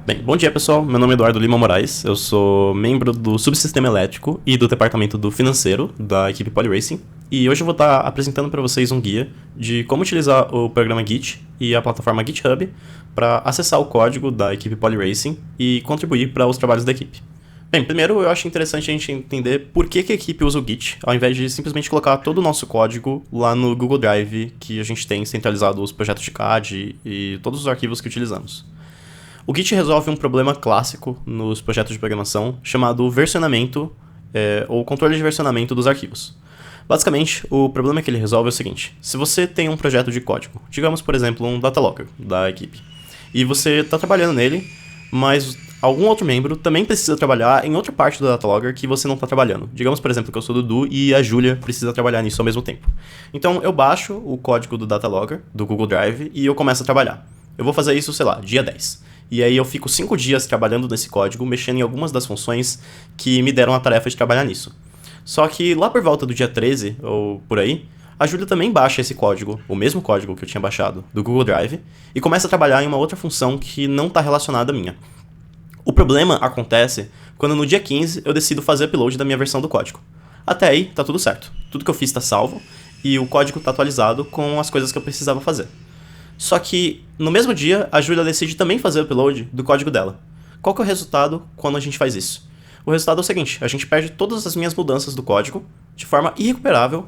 Bem, bom dia pessoal, meu nome é Eduardo Lima Moraes, eu sou membro do Subsistema Elétrico e do Departamento do Financeiro da equipe Polyracing e hoje eu vou estar apresentando para vocês um guia de como utilizar o programa Git e a plataforma GitHub para acessar o código da equipe Polyracing e contribuir para os trabalhos da equipe. Bem, primeiro eu acho interessante a gente entender por que a equipe usa o Git, ao invés de simplesmente colocar todo o nosso código lá no Google Drive, que a gente tem centralizado os projetos de CAD e todos os arquivos que utilizamos. O Git resolve um problema clássico nos projetos de programação chamado versionamento ou controle de versionamento dos arquivos. Basicamente, o problema que ele resolve é o seguinte: se você tem um projeto de código, digamos por exemplo um datalogger da equipe, e você está trabalhando nele, mas algum outro membro também precisa trabalhar em outra parte do datalogger que você não está trabalhando. Digamos por exemplo que eu sou o Dudu e a Júlia precisa trabalhar nisso ao mesmo tempo. Então eu baixo o código do datalogger do Google Drive e eu começo a trabalhar. Eu vou fazer isso, sei lá, dia 10. E aí eu fico 5 dias trabalhando nesse código, mexendo em algumas das funções que me deram a tarefa de trabalhar nisso. Só que lá por volta do dia 13, ou por aí, a Júlia também baixa esse código, o mesmo código que eu tinha baixado, do Google Drive, e começa a trabalhar em uma outra função que não está relacionada à minha. O problema acontece quando no dia 15 eu decido fazer upload da minha versão do código. Até aí, tá tudo certo. Tudo que eu fiz está salvo, e o código está atualizado com as coisas que eu precisava fazer. Só que, no mesmo dia, a Júlia decide também fazer o upload do código dela. Qual que é o resultado quando a gente faz isso? O resultado é o seguinte: a gente perde todas as minhas mudanças do código de forma irrecuperável,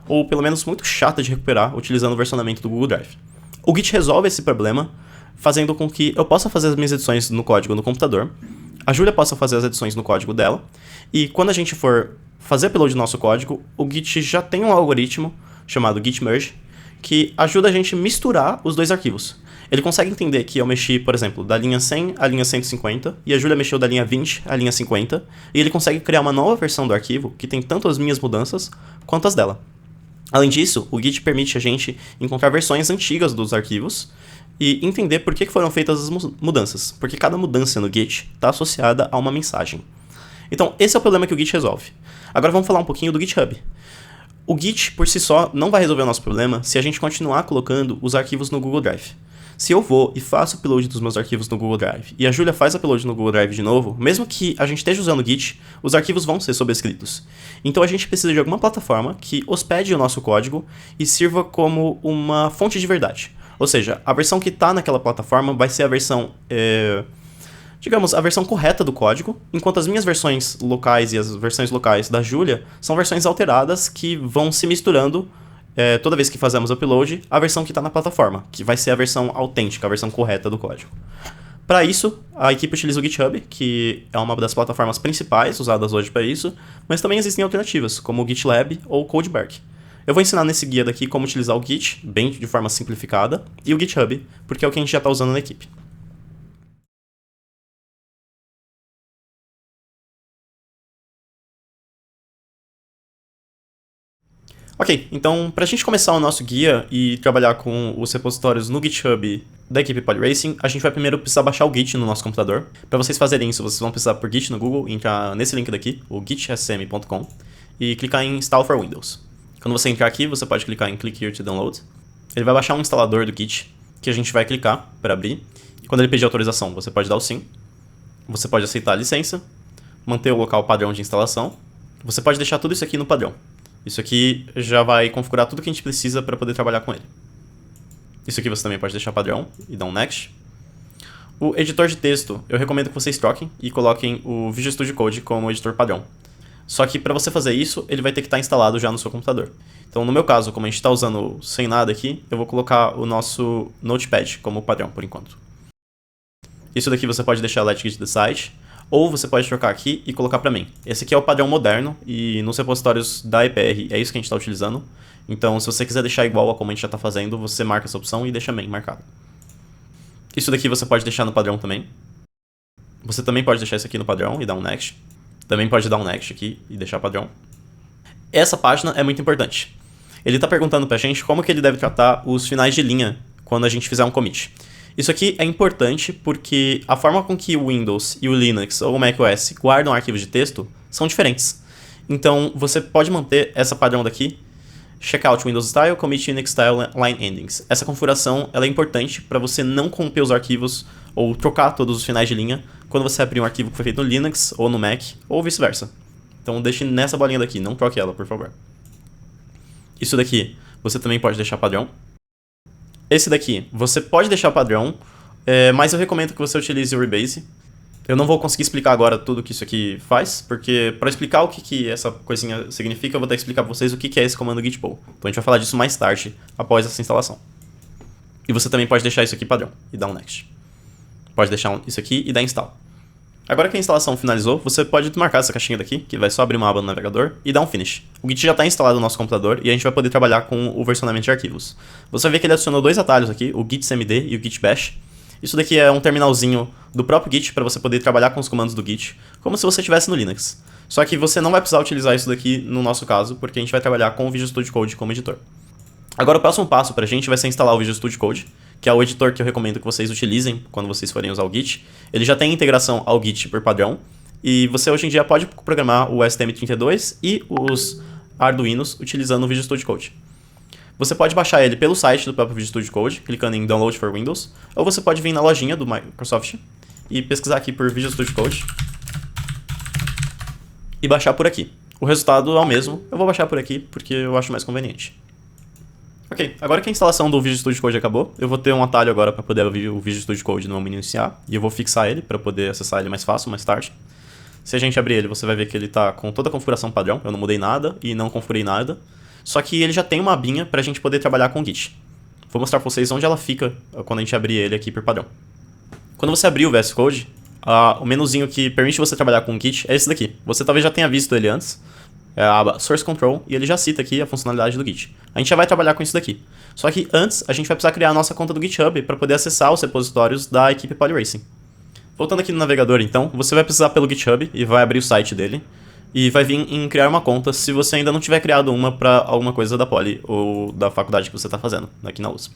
ou pelo menos muito chata de recuperar, utilizando o versionamento do Google Drive. O Git resolve esse problema, fazendo com que eu possa fazer as minhas edições no código no computador, a Júlia possa fazer as edições no código dela, e quando a gente for fazer upload do nosso código, o Git já tem um algoritmo chamado Git Merge, que ajuda a gente a misturar os dois arquivos. Ele consegue entender que eu mexi, por exemplo, da linha 100 à linha 150, e a Júlia mexeu da linha 20 à linha 50, e ele consegue criar uma nova versão do arquivo que tem tanto as minhas mudanças quanto as dela. Além disso, o Git permite a gente encontrar versões antigas dos arquivos e entender por que foram feitas as mudanças, porque cada mudança no Git está associada a uma mensagem. Então, esse é o problema que o Git resolve. Agora vamos falar um pouquinho do GitHub. O Git, por si só, não vai resolver o nosso problema se a gente continuar colocando os arquivos no Google Drive. Se eu vou e faço upload dos meus arquivos no Google Drive e a Júlia faz upload no Google Drive de novo, mesmo que a gente esteja usando o Git, os arquivos vão ser sobrescritos. Então a gente precisa de alguma plataforma que hospede o nosso código e sirva como uma fonte de verdade. Ou seja, a versão que está naquela plataforma vai ser a versão... digamos, a versão correta do código, enquanto as minhas versões locais e as versões locais da Júlia são versões alteradas que vão se misturando toda vez que fazemos upload a versão que está na plataforma, que vai ser a versão autêntica, a versão correta do código. Para isso, a equipe utiliza o GitHub, que é uma das plataformas principais usadas hoje para isso, mas também existem alternativas, como o GitLab ou o Codebark. Eu vou ensinar nesse guia daqui como utilizar o Git, bem de forma simplificada, e o GitHub, porque é o que a gente já está usando na equipe. Ok, então para a gente começar o nosso guia e trabalhar com os repositórios no GitHub da equipe Polyracing, a gente vai primeiro precisar baixar o Git no nosso computador. Para vocês fazerem isso, vocês vão precisar por Git no Google, entrar nesse link daqui, o gitsm.com, e clicar em Install for Windows. Quando você entrar aqui, você pode clicar em Click Here to Download. Ele vai baixar um instalador do Git, que a gente vai clicar para abrir. E quando ele pedir autorização, você pode dar o sim. Você pode aceitar a licença, manter o local padrão de instalação. Você pode deixar tudo isso aqui no padrão. Isso aqui já vai configurar tudo que a gente precisa para poder trabalhar com ele. Isso aqui você também pode deixar padrão e dar um Next. O editor de texto, eu recomendo que vocês troquem e coloquem o Visual Studio Code como editor padrão. Só que para você fazer isso, ele vai ter que estar instalado já no seu computador. Então no meu caso, como a gente está usando sem nada aqui, eu vou colocar o nosso Notepad como padrão por enquanto. Isso daqui você pode deixar Let Git Decide, ou você pode trocar aqui e colocar para main. Esse aqui é o padrão moderno e nos repositórios da EPR é isso que a gente está utilizando. Então se você quiser deixar igual a como a gente já está fazendo, você marca essa opção e deixa main marcado. Isso daqui você pode deixar no padrão também. Você também pode deixar isso aqui no padrão e dar um next. Também pode dar um next aqui e deixar padrão. Essa página é muito importante. Ele está perguntando para a gente como que ele deve tratar os finais de linha quando a gente fizer um commit. Isso aqui é importante porque a forma com que o Windows e o Linux ou o macOS guardam arquivos de texto são diferentes. Então você pode manter essa padrão daqui Checkout Windows Style, Commit Unix Style Line Endings. Essa configuração ela é importante para você não corromper os arquivos ou trocar todos os finais de linha quando você abrir um arquivo que foi feito no Linux ou no Mac ou vice-versa. Então deixe nessa bolinha daqui, não troque ela, por favor. Isso daqui você também pode deixar padrão. Esse daqui você pode deixar padrão, mas eu recomendo que você utilize o Rebase. Eu não vou conseguir explicar agora tudo que isso aqui faz, porque para explicar o que essa coisinha significa, eu vou ter que explicar para vocês o que é esse comando git pull. Então a gente vai falar disso mais tarde, após essa instalação. E você também pode deixar isso aqui padrão e dar um next. Pode deixar isso aqui e dar install. Agora que a instalação finalizou, você pode marcar essa caixinha daqui, que vai só abrir uma aba no navegador, e dar um finish. O Git já está instalado no nosso computador e a gente vai poder trabalhar com o versionamento de arquivos. Você vai ver que ele adicionou dois atalhos aqui, o git cmd e o git bash. Isso daqui é um terminalzinho do próprio Git para você poder trabalhar com os comandos do Git, como se você estivesse no Linux. Só que você não vai precisar utilizar isso daqui no nosso caso, porque a gente vai trabalhar com o Visual Studio Code como editor. Agora o próximo passo para a gente vai ser instalar o Visual Studio Code, que é o editor que eu recomendo que vocês utilizem quando vocês forem usar o Git. Ele já tem integração ao Git por padrão, e você hoje em dia pode programar o STM32 e os Arduinos utilizando o Visual Studio Code. Você pode baixar ele pelo site do próprio Visual Studio Code, clicando em Download for Windows, ou você pode vir na lojinha do Microsoft e pesquisar aqui por Visual Studio Code e baixar por aqui. O resultado é o mesmo, eu vou baixar por aqui porque eu acho mais conveniente. Ok, agora que a instalação do Visual Studio Code acabou, eu vou ter um atalho agora para poder abrir o Visual Studio Code no meu menu iniciar, e eu vou fixar ele para poder acessar ele mais fácil, mais tarde. Se a gente abrir ele, você vai ver que ele está com toda a configuração padrão, eu não mudei nada e não configurei nada, só que ele já tem uma abinha para a gente poder trabalhar com o Git. Vou mostrar para vocês onde ela fica quando a gente abrir ele aqui por padrão. Quando você abrir o VS Code, o menuzinho que permite você trabalhar com o Git é esse daqui. Você talvez já tenha visto ele antes. É a aba Source Control, e ele já cita aqui a funcionalidade do Git. A gente já vai trabalhar com isso daqui. Só que antes, a gente vai precisar criar a nossa conta do GitHub para poder acessar os repositórios da equipe Polyracing. Voltando aqui no navegador, então, você vai precisar pelo GitHub e vai abrir o site dele. E vai vir em criar uma conta se você ainda não tiver criado uma para alguma coisa da Poly ou da faculdade que você está fazendo, aqui na USP.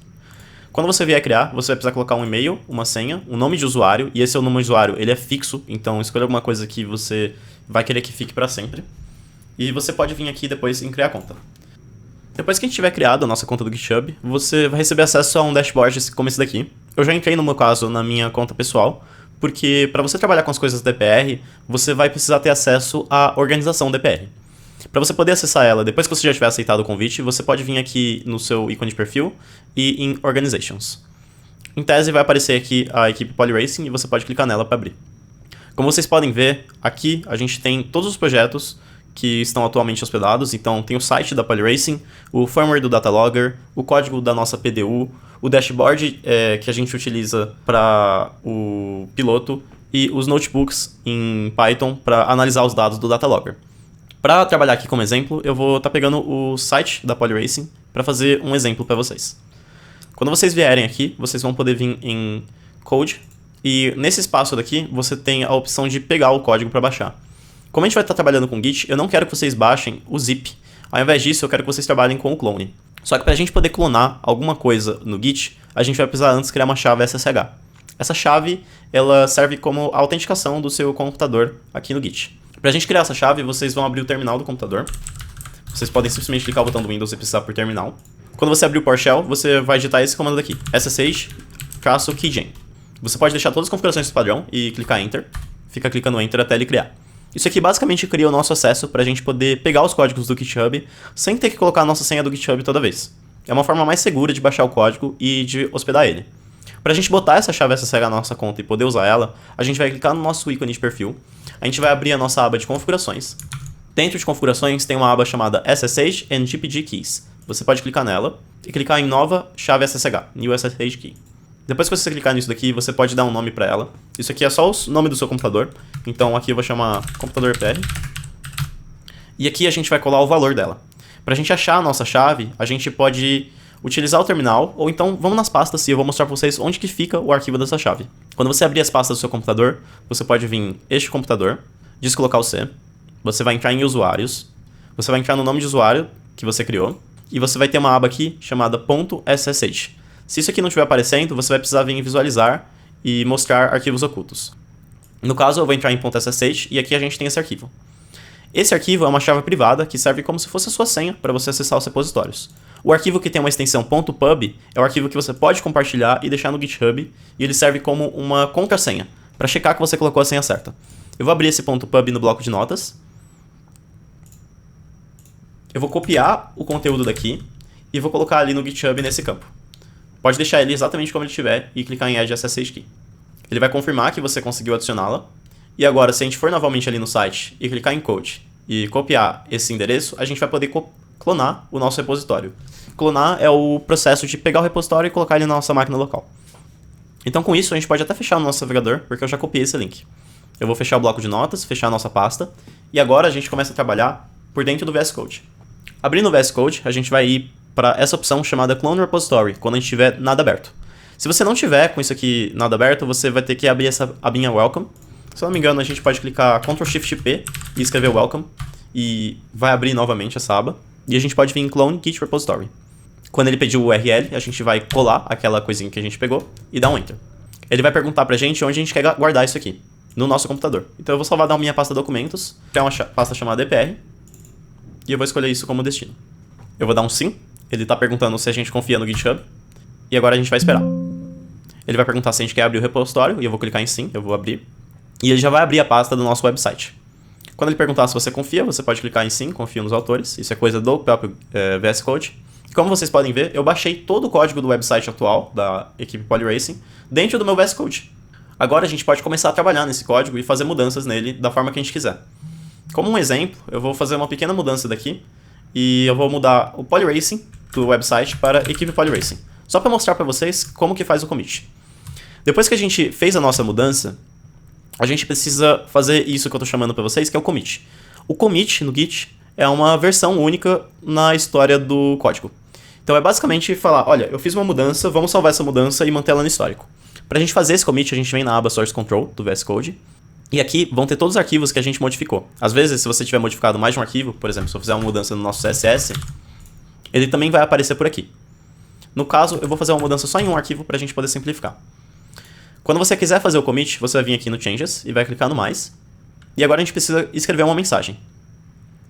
Quando você vier criar, você vai precisar colocar um e-mail, uma senha, um nome de usuário, e esse é o nome de usuário, ele é fixo, então escolha alguma coisa que você vai querer que fique para sempre. E você pode vir aqui depois em criar conta. Depois que a gente tiver criado a nossa conta do GitHub, você vai receber acesso a um dashboard como esse daqui. Eu já entrei no meu caso na minha conta pessoal, porque para você trabalhar com as coisas DPR, você vai precisar ter acesso à organização DPR. Para você poder acessar ela, depois que você já tiver aceitado o convite, você pode vir aqui no seu ícone de perfil e em Organizations. Em tese vai aparecer aqui a equipe Polyracing e você pode clicar nela para abrir. Como vocês podem ver, aqui a gente tem todos os projetos que estão atualmente hospedados, então tem o site da Polyracing, o firmware do Datalogger, o código da nossa PDU, o dashboard que a gente utiliza para o piloto e os notebooks em Python para analisar os dados do Datalogger. Para trabalhar aqui como exemplo, eu vou estar pegando o site da Polyracing para fazer um exemplo para vocês. Quando vocês vierem aqui, vocês vão poder vir em Code e nesse espaço daqui você tem a opção de pegar o código para baixar. Como a gente vai estar trabalhando com Git, eu não quero que vocês baixem o zip. Ao invés disso, eu quero que vocês trabalhem com o clone. Só que para a gente poder clonar alguma coisa no Git, a gente vai precisar antes criar uma chave SSH. Essa chave ela serve como autenticação do seu computador aqui no Git. Para a gente criar essa chave, vocês vão abrir o terminal do computador. Vocês podem simplesmente clicar o botão do Windows e precisar por terminal. Quando você abrir o PowerShell, você vai digitar esse comando daqui, ssh-keygen. Você pode deixar todas as configurações do padrão e clicar Enter. Fica clicando Enter até ele criar. Isso aqui basicamente cria o nosso acesso para a gente poder pegar os códigos do GitHub sem ter que colocar a nossa senha do GitHub toda vez. É uma forma mais segura de baixar o código e de hospedar ele. Para a gente botar essa chave SSH na nossa conta e poder usar ela, a gente vai clicar no nosso ícone de perfil, a gente vai abrir a nossa aba de configurações. Dentro de configurações tem uma aba chamada SSH and GPG Keys. Você pode clicar nela e clicar em nova chave SSH, New SSH Key. Depois que você clicar nisso daqui, você pode dar um nome para ela. Isso aqui é só o nome do seu computador. Então aqui eu vou chamar computador PR. E aqui a gente vai colar o valor dela. Para a gente achar a nossa chave, a gente pode utilizar o terminal, ou então vamos nas pastas e eu vou mostrar para vocês onde que fica o arquivo dessa chave. Quando você abrir as pastas do seu computador, você pode vir em este computador, descolocar o C, você vai entrar em usuários, você vai entrar no nome de usuário que você criou, e você vai ter uma aba aqui chamada .ssh. Se isso aqui não estiver aparecendo, você vai precisar vir em visualizar e mostrar arquivos ocultos. No caso, eu vou entrar em .ssh e aqui a gente tem esse arquivo. Esse arquivo é uma chave privada que serve como se fosse a sua senha para você acessar os repositórios. O arquivo que tem uma extensão .pub é o arquivo que você pode compartilhar e deixar no GitHub, e ele serve como uma contrassenha, para checar que você colocou a senha certa. Eu vou abrir esse .pub no bloco de notas. Eu vou copiar o conteúdo daqui e vou colocar ali no GitHub nesse campo. Pode deixar ele exatamente como ele estiver e clicar em Add SSH Key. Ele vai confirmar que você conseguiu adicioná-la. E agora, se a gente for novamente ali no site e clicar em Code e copiar esse endereço, a gente vai poder clonar o nosso repositório. Clonar é o processo de pegar o repositório e colocar ele na nossa máquina local. Então, com isso, a gente pode até fechar o nosso navegador, porque eu já copiei esse link. Eu vou fechar o bloco de notas, fechar a nossa pasta, e agora a gente começa a trabalhar por dentro do VS Code. Abrindo o VS Code, a gente vai ir para essa opção chamada Clone Repository, quando a gente tiver nada aberto. Se você não tiver com isso aqui nada aberto, você vai ter que abrir essa abinha Welcome. Se eu não me engano, a gente pode clicar Ctrl+Shift+P e escrever Welcome, e vai abrir novamente essa aba. E a gente pode vir em Clone Git Repository. Quando ele pedir o URL, a gente vai colar aquela coisinha que a gente pegou e dar um Enter. Ele vai perguntar pra gente onde a gente quer guardar isso aqui, no nosso computador. Então eu vou salvar da minha pasta documentos, que é uma pasta chamada EPR, e eu vou escolher isso como destino. Eu vou dar um sim, ele tá perguntando se a gente confia no GitHub, e agora a gente vai esperar. Ele vai perguntar se a gente quer abrir o repositório, e eu vou clicar em sim, eu vou abrir, e ele já vai abrir a pasta do nosso website. Quando ele perguntar se você confia, você pode clicar em sim, confio nos autores, isso é coisa do próprio VS Code. Como vocês podem ver, eu baixei todo o código do website atual da equipe Polyracing dentro do meu VS Code. Agora a gente pode começar a trabalhar nesse código e fazer mudanças nele da forma que a gente quiser. Como um exemplo, eu vou fazer uma pequena mudança daqui e eu vou mudar o Polyracing do website para equipe Polyracing, só para mostrar para vocês como que faz o commit. Depois que a gente fez a nossa mudança, a gente precisa fazer isso que eu estou chamando para vocês, que é o commit. O commit no Git é uma versão única na história do código. Então é basicamente falar, olha, eu fiz uma mudança, vamos salvar essa mudança e mantê-la no histórico. Para a gente fazer esse commit, a gente vem na aba Source Control do VS Code, e aqui vão ter todos os arquivos que a gente modificou. Às vezes, se você tiver modificado mais de um arquivo, por exemplo, se eu fizer uma mudança no nosso CSS, ele também vai aparecer por aqui. No caso, eu vou fazer uma mudança só em um arquivo para a gente poder simplificar. Quando você quiser fazer o commit, você vai vir aqui no Changes e vai clicar no Mais, e agora a gente precisa escrever uma mensagem.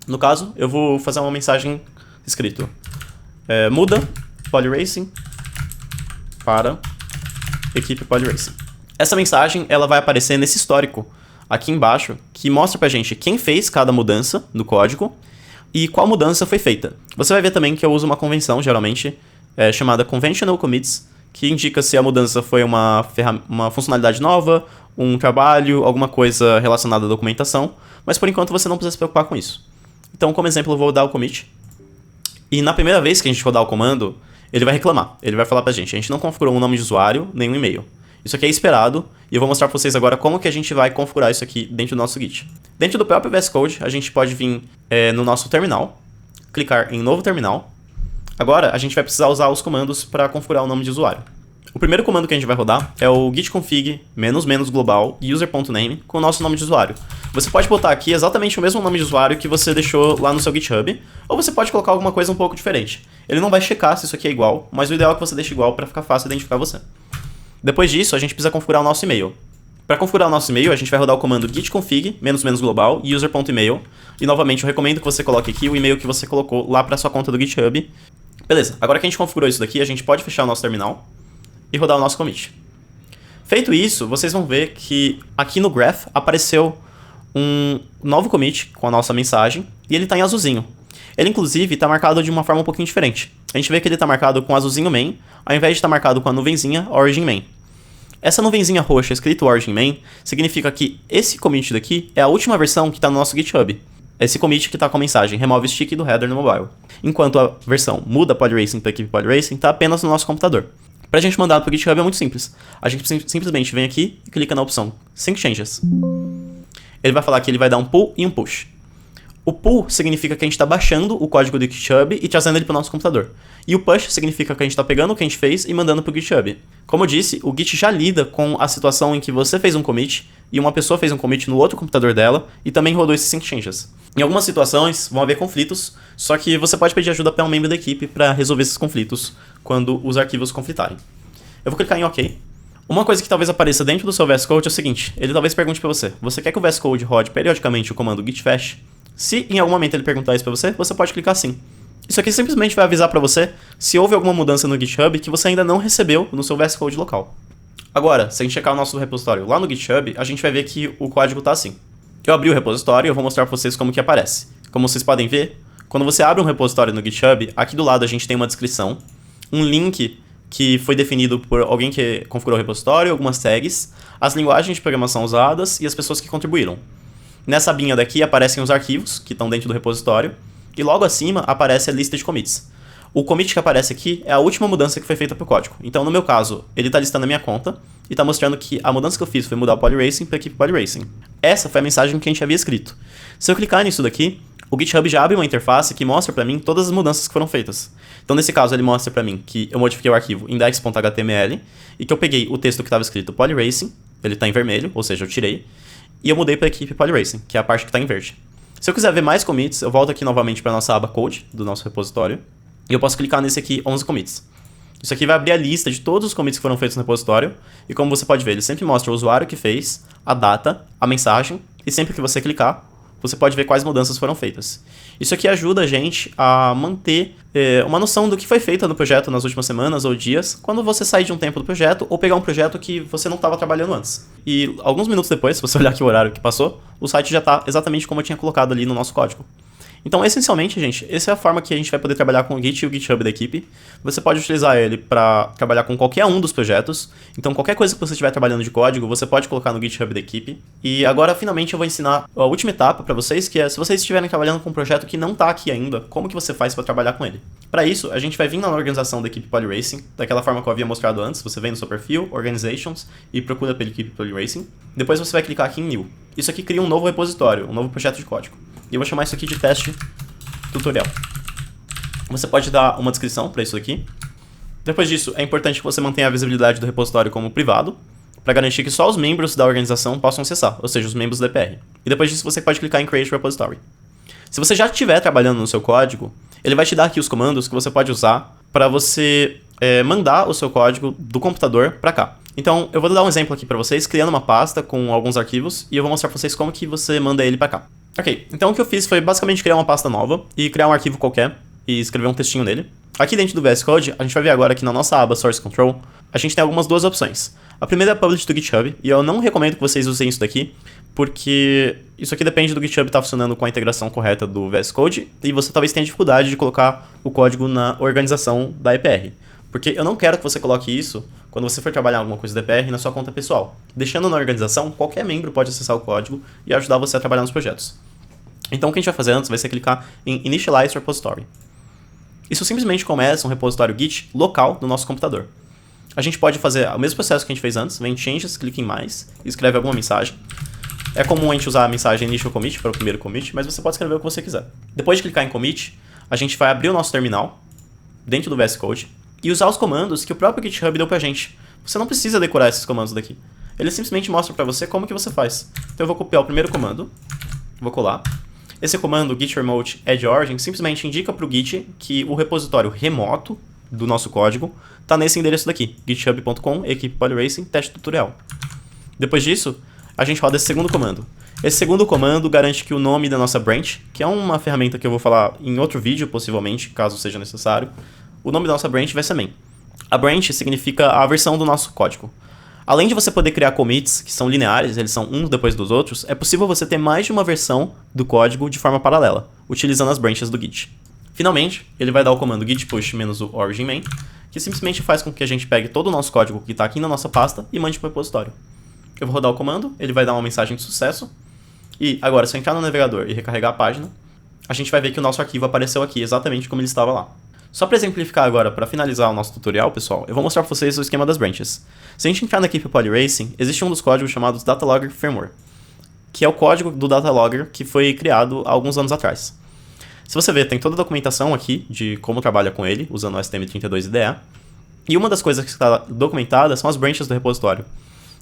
No caso, eu vou fazer uma mensagem escrito muda Polyracing para equipe Polyracing. Essa mensagem ela vai aparecer nesse histórico aqui embaixo, que mostra pra gente quem fez cada mudança do código e qual mudança foi feita. Você vai ver também que eu uso uma convenção, geralmente, chamada Conventional Commits, que indica se a mudança foi uma funcionalidade nova, um trabalho, alguma coisa relacionada à documentação, mas por enquanto você não precisa se preocupar com isso. Então, como exemplo, eu vou dar o commit. E na primeira vez que a gente rodar o comando, ele vai reclamar. Ele vai falar pra gente, a gente não configurou um nome de usuário, nem um e-mail. Isso aqui é esperado, e eu vou mostrar pra vocês agora como que a gente vai configurar isso aqui dentro do nosso Git. Dentro do próprio VS Code, a gente pode vir no nosso terminal, clicar em novo terminal. Agora, a gente vai precisar usar os comandos para configurar o nome de usuário. O primeiro comando que a gente vai rodar é o gitconfig --global user.name com o nosso nome de usuário. Você pode botar aqui exatamente o mesmo nome de usuário que você deixou lá no seu GitHub, ou você pode colocar alguma coisa um pouco diferente. Ele não vai checar se isso aqui é igual, mas o ideal é que você deixe igual para ficar fácil identificar você. Depois disso, a gente precisa configurar o nosso e-mail. Para configurar o nosso e-mail, a gente vai rodar o comando gitconfig --global user.email, e novamente eu recomendo que você coloque aqui o e-mail que você colocou lá para sua conta do GitHub. Beleza, agora que a gente configurou isso daqui, a gente pode fechar o nosso terminal e rodar o nosso commit. Feito isso, vocês vão ver que aqui no graph apareceu um novo commit com a nossa mensagem e ele está em azulzinho. Ele inclusive está marcado de uma forma um pouquinho diferente. A gente vê que ele está marcado com azulzinho main, ao invés de estar marcado com a nuvenzinha origin main. Essa nuvenzinha roxa escrito origin main significa que esse commit daqui é a última versão que está no nosso GitHub. Esse commit que está com a mensagem remove stick do header no mobile. Enquanto a versão muda Polyracing para equipe Polyracing está apenas no nosso computador. Para a gente mandar para o GitHub é muito simples. A gente simplesmente vem aqui e clica na opção Sync Changes. Ele vai falar que ele vai dar um pull e um push. O pull significa que a gente está baixando o código do GitHub e trazendo ele para o nosso computador. E o push significa que a gente está pegando o que a gente fez e mandando para o GitHub. Como eu disse, o Git já lida com a situação em que você fez um commit e uma pessoa fez um commit no outro computador dela e também rodou esses sync changes. Em algumas situações vão haver conflitos, só que você pode pedir ajuda para um membro da equipe para resolver esses conflitos quando os arquivos conflitarem. Eu vou clicar em OK. Uma coisa que talvez apareça dentro do seu VS Code é o seguinte, ele talvez pergunte para você, você quer que o VS Code rode periodicamente o comando git fetch? Se em algum momento ele perguntar isso pra você, você pode clicar sim. Isso aqui simplesmente vai avisar pra você se houve alguma mudança no GitHub que você ainda não recebeu no seu VS Code local. Agora, se a gente checar o nosso repositório lá no GitHub, a gente vai ver que o código tá assim. Eu abri o repositório e eu vou mostrar pra vocês como que aparece. Como vocês podem ver, quando você abre um repositório no GitHub, aqui do lado a gente tem uma descrição, um link que foi definido por alguém que configurou o repositório, algumas tags, as linguagens de programação usadas e as pessoas que contribuíram. Nessa abinha daqui aparecem os arquivos que estão dentro do repositório e logo acima aparece a lista de commits. O commit que aparece aqui é a última mudança que foi feita para o código. Então, no meu caso, ele está listando a minha conta e está mostrando que a mudança que eu fiz foi mudar o Polyracing para a equipe Polyracing. Essa foi a mensagem que a gente havia escrito. Se eu clicar nisso daqui, o GitHub já abre uma interface que mostra para mim todas as mudanças que foram feitas. Então, nesse caso, ele mostra para mim que eu modifiquei o arquivo index.html e que eu peguei o texto que estava escrito Polyracing, ele está em vermelho, ou seja, eu tirei, e eu mudei para a equipe Polyracing, que é a parte que está em verde. Se eu quiser ver mais commits, eu volto aqui novamente para a nossa aba Code do nosso repositório e eu posso clicar nesse aqui, 11 commits. Isso aqui vai abrir a lista de todos os commits que foram feitos no repositório e como você pode ver, ele sempre mostra o usuário que fez, a data, a mensagem e sempre que você clicar, você pode ver quais mudanças foram feitas. Isso aqui ajuda a gente a manter uma noção do que foi feito no projeto nas últimas semanas ou dias, quando você sair de um tempo do projeto ou pegar um projeto que você não estava trabalhando antes. E alguns minutos depois, se você olhar aqui o horário que passou, o site já está exatamente como eu tinha colocado ali no nosso código. Então, essencialmente, gente, essa é a forma que a gente vai poder trabalhar com o Git e o GitHub da equipe. Você pode utilizar ele para trabalhar com qualquer um dos projetos. Então, qualquer coisa que você estiver trabalhando de código, você pode colocar no GitHub da equipe. E agora, finalmente, eu vou ensinar a última etapa para vocês, que é se vocês estiverem trabalhando com um projeto que não está aqui ainda, como que você faz para trabalhar com ele. Para isso, a gente vai vir na organização da equipe Polyracing, daquela forma que eu havia mostrado antes. Você vem no seu perfil, Organizations, e procura pela equipe Polyracing. Depois você vai clicar aqui em New. Isso aqui cria um novo repositório, um novo projeto de código. E eu vou chamar isso aqui de teste tutorial. Você pode dar uma descrição para isso aqui. Depois disso, é importante que você mantenha a visibilidade do repositório como privado, para garantir que só os membros da organização possam acessar, ou seja, os membros do EPR. E depois disso, você pode clicar em Create Repository. Se você já estiver trabalhando no seu código, ele vai te dar aqui os comandos que você pode usar para você mandar o seu código do computador para cá. Então, eu vou dar um exemplo aqui para vocês, criando uma pasta com alguns arquivos, e eu vou mostrar para vocês como que você manda ele para cá. Ok, então o que eu fiz foi basicamente criar uma pasta nova e criar um arquivo qualquer e escrever um textinho nele. Aqui dentro do VS Code, a gente vai ver agora que na nossa aba Source Control, a gente tem duas opções. A primeira é a Publish to GitHub, e eu não recomendo que vocês usem isso daqui, porque isso aqui depende do GitHub estar funcionando com a integração correta do VS Code, e você talvez tenha dificuldade de colocar o código na organização da EPR. Porque eu não quero que você coloque isso quando você for trabalhar alguma coisa da EPR na sua conta pessoal. Deixando na organização, qualquer membro pode acessar o código e ajudar você a trabalhar nos projetos. Então o que a gente vai fazer antes vai ser clicar em Initialize Repository. Isso simplesmente começa um repositório Git local no nosso computador. A gente pode fazer o mesmo processo que a gente fez antes, vem em Changes, clica em Mais e escreve alguma mensagem. É comum a gente usar a mensagem Initial Commit para o primeiro commit, mas você pode escrever o que você quiser. Depois de clicar em Commit, a gente vai abrir o nosso terminal dentro do VS Code e usar os comandos que o próprio GitHub deu pra gente. Você não precisa decorar esses comandos daqui. Ele simplesmente mostra pra você como que você faz. Então eu vou copiar o primeiro comando, vou colar. Esse comando git remote add origin simplesmente indica para o Git que o repositório remoto do nosso código está nesse endereço daqui, github.com, equipe Polyracing, teste tutorial. Depois disso, a gente roda esse segundo comando. Esse segundo comando garante que o nome da nossa branch, que é uma ferramenta que eu vou falar em outro vídeo, possivelmente, caso seja necessário, o nome da nossa branch vai ser main. A branch significa a versão do nosso código. Além de você poder criar commits, que são lineares, eles são uns depois dos outros, é possível você ter mais de uma versão do código de forma paralela, utilizando as branches do Git. Finalmente, ele vai dar o comando git push -o origin main, que simplesmente faz com que a gente pegue todo o nosso código que está aqui na nossa pasta e mande para o repositório. Eu vou rodar o comando, ele vai dar uma mensagem de sucesso, e agora, se eu entrar no navegador e recarregar a página, a gente vai ver que o nosso arquivo apareceu aqui exatamente como ele estava lá. Só para exemplificar agora, para finalizar o nosso tutorial, pessoal, eu vou mostrar para vocês o esquema das branches. Se a gente entrar na equipe Polyracing, existe um dos códigos chamados Datalogger Framework, que é o código do Datalogger que foi criado há alguns anos atrás. Se você ver, tem toda a documentação aqui de como trabalha com ele, usando o STM32 IDE, e uma das coisas que está documentada são as branches do repositório,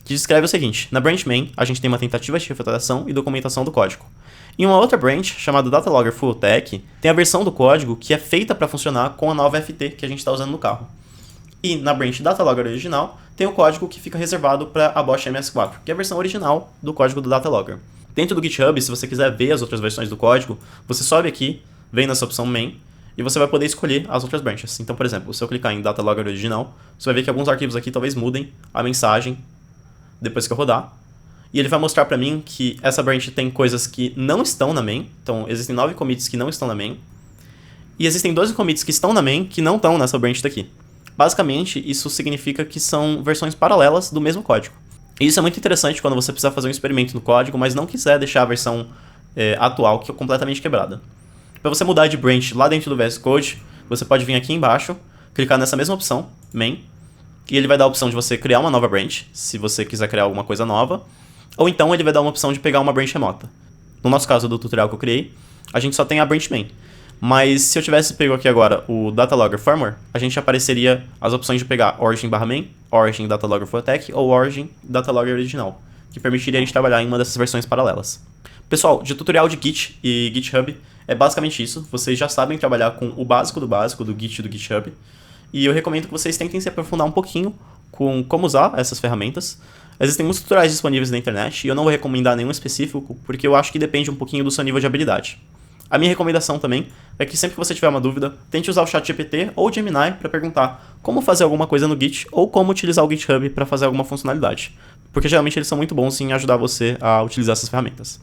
que descreve o seguinte: na branch main, a gente tem uma tentativa de refatoração e documentação do código. Em uma outra branch, chamada Datalogger Full Tech, tem a versão do código que é feita para funcionar com a nova FT que a gente está usando no carro. E na branch Datalogger original, tem o código que fica reservado para a Bosch MS4, que é a versão original do código do Datalogger. Dentro do GitHub, se você quiser ver as outras versões do código, você sobe aqui, vem nessa opção main, e você vai poder escolher as outras branches. Então, por exemplo, se eu clicar em Datalogger original, você vai ver que alguns arquivos aqui talvez mudem a mensagem depois que eu rodar. E ele vai mostrar pra mim que essa branch tem coisas que não estão na main. Então, existem 9 commits que não estão na main. E existem 12 commits que estão na main que não estão nessa branch daqui. Basicamente, isso significa que são versões paralelas do mesmo código. E isso é muito interessante quando você precisar fazer um experimento no código, mas não quiser deixar a versão atual completamente quebrada. Para você mudar de branch lá dentro do VS Code, você pode vir aqui embaixo, clicar nessa mesma opção, main, e ele vai dar a opção de você criar uma nova branch, se você quiser criar alguma coisa nova, ou então ele vai dar uma opção de pegar uma branch remota. No nosso caso do tutorial que eu criei, a gente só tem a branch main. Mas se eu tivesse pego aqui agora o Datalogger Firmware, a gente apareceria as opções de pegar Origin/main, Origin Datalogger Full Attack ou Origin Datalogger Original, que permitiria a gente trabalhar em uma dessas versões paralelas. Pessoal, de tutorial de Git e GitHub é basicamente isso. Vocês já sabem trabalhar com o básico do Git e do GitHub. E eu recomendo que vocês tentem se aprofundar um pouquinho com como usar essas ferramentas. Existem muitos tutoriais disponíveis na internet e eu não vou recomendar nenhum específico porque eu acho que depende um pouquinho do seu nível de habilidade. A minha recomendação também é que sempre que você tiver uma dúvida, tente usar o ChatGPT ou o Gemini para perguntar como fazer alguma coisa no Git ou como utilizar o GitHub para fazer alguma funcionalidade. Porque geralmente eles são muito bons em ajudar você a utilizar essas ferramentas.